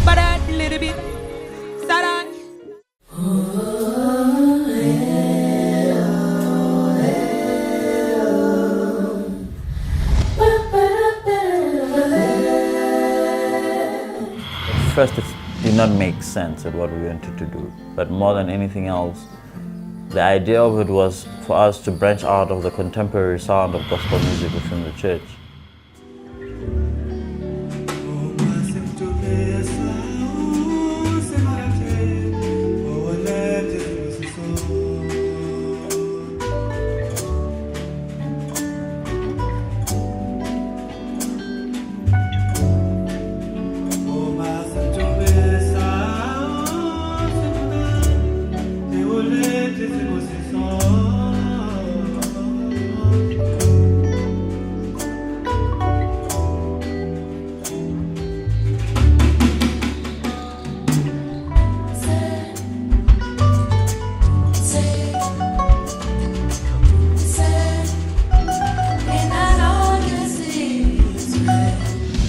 But a little bit, sad. First, it did not make sense at what we wanted to do, but more than anything else, the idea of it was for us to branch out of the contemporary sound of gospel music within the church.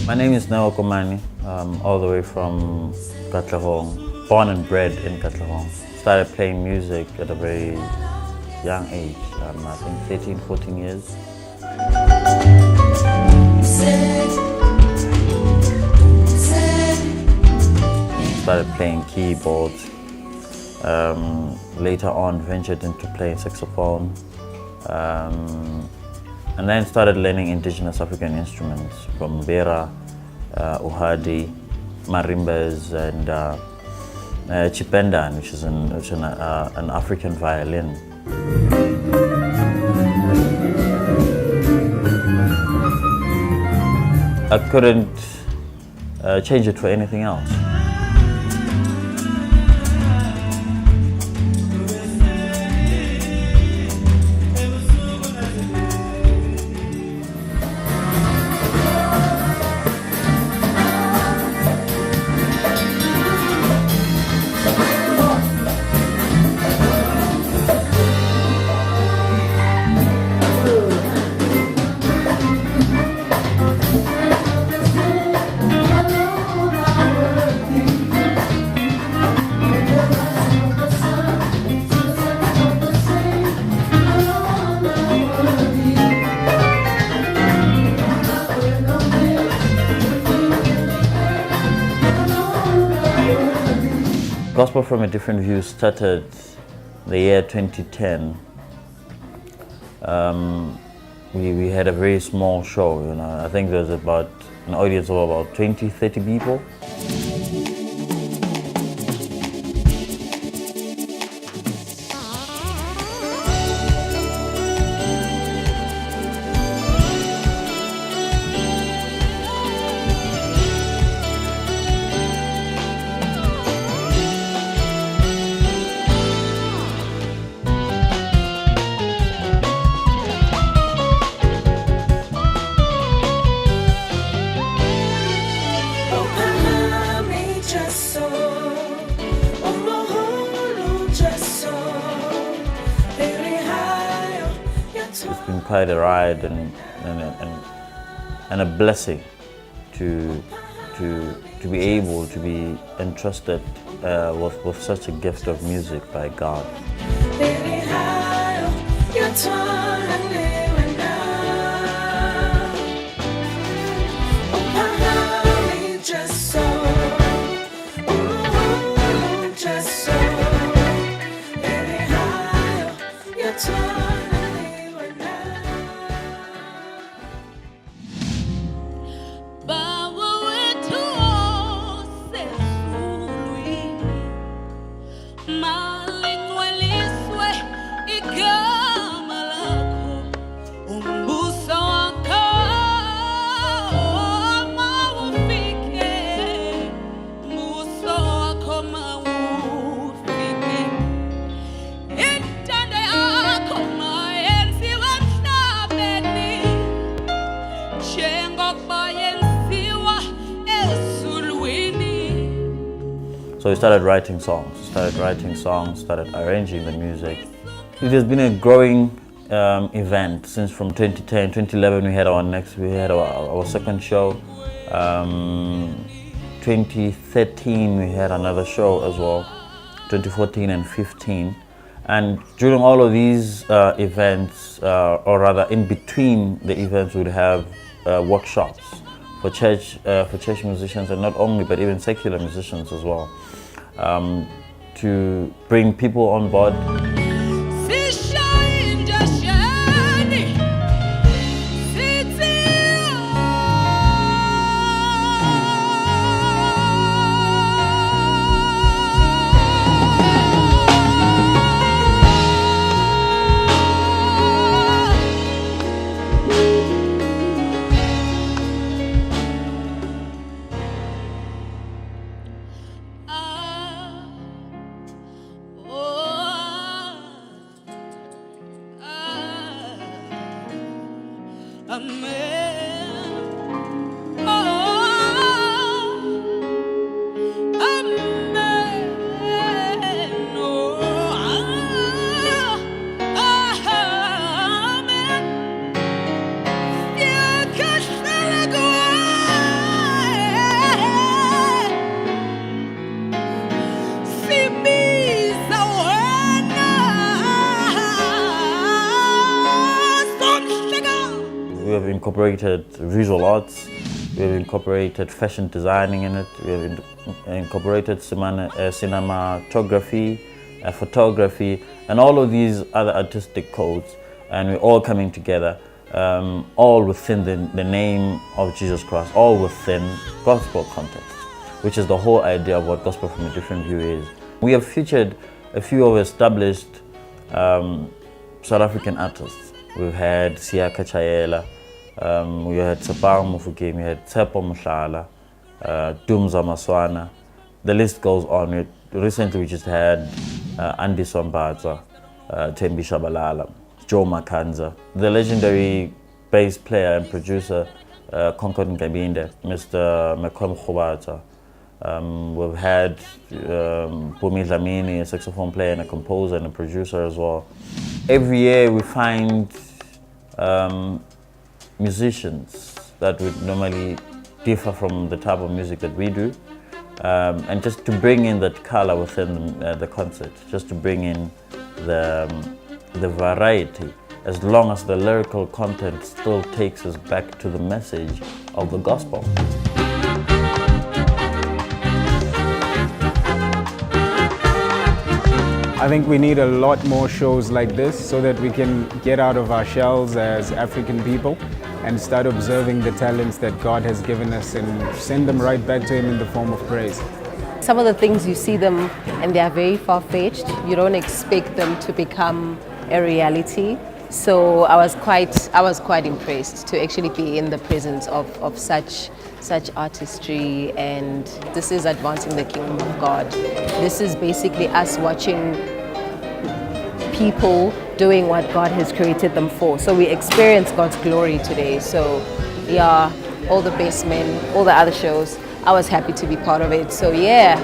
My name is Komane, all the way from Katlehong, born and bred in Katlehong. Started playing music at a very young age, I think 13, 14 years. Started playing keyboards, later on ventured into playing saxophone, and then started learning indigenous African instruments from Bera, Uhadi, marimbas, and chipendan, which is an African violin. I couldn't change it for anything else. Gospel from a Different View started the year 2010. We had a very small show, I think there was about an audience of about 20, 30 people. It's been quite a ride and a blessing to be able to be entrusted with such a gift of music by God. So we started writing songs, started arranging the music. It has been a growing event since from 2010, 2011 we had our second show. 2013 we had another show as well, 2014 and 15. And during all of these events, or rather in between the events, we'd have workshops for church musicians, and not only, but even secular musicians as well, to bring people on board. We have incorporated visual arts, we have incorporated fashion designing in it, we have incorporated cinematography, photography, and all of these other artistic codes, and we're all coming together, all within the name of Jesus Christ, all within gospel context, which is the whole idea of what Gospel from a Different View is. We have featured a few of established South African artists. We've had Siaka Chayela, we had Tsepang Mufukeng, we had Tsepo Mhlala, Dumza Maswana. The list goes on. Recently we just had Andy Sombatsa, Thembi Shabalala, Joe Makanza, the legendary bass player and producer Concord Ngabinde, Mr. Mekom Khubata. We've had Bumi Dlamini, a saxophone player and a composer and a producer as well. Every year we find musicians that would normally differ from the type of music that we do, and just to bring in that color within the concert, just to bring in the variety, as long as the lyrical content still takes us back to the message of the gospel. I think we need a lot more shows like this so that we can get out of our shells as African people and start observing the talents that God has given us and send them right back to Him in the form of praise. Some of the things you see them and they are very far-fetched. You don't expect them to become a reality. So I was quite impressed to actually be in the presence of such artistry, and this is advancing the kingdom of God. This is basically us watching people doing what God has created them for. So we experience God's glory today. So yeah, all the best men, all the other shows, I was happy to be part of it. So yeah.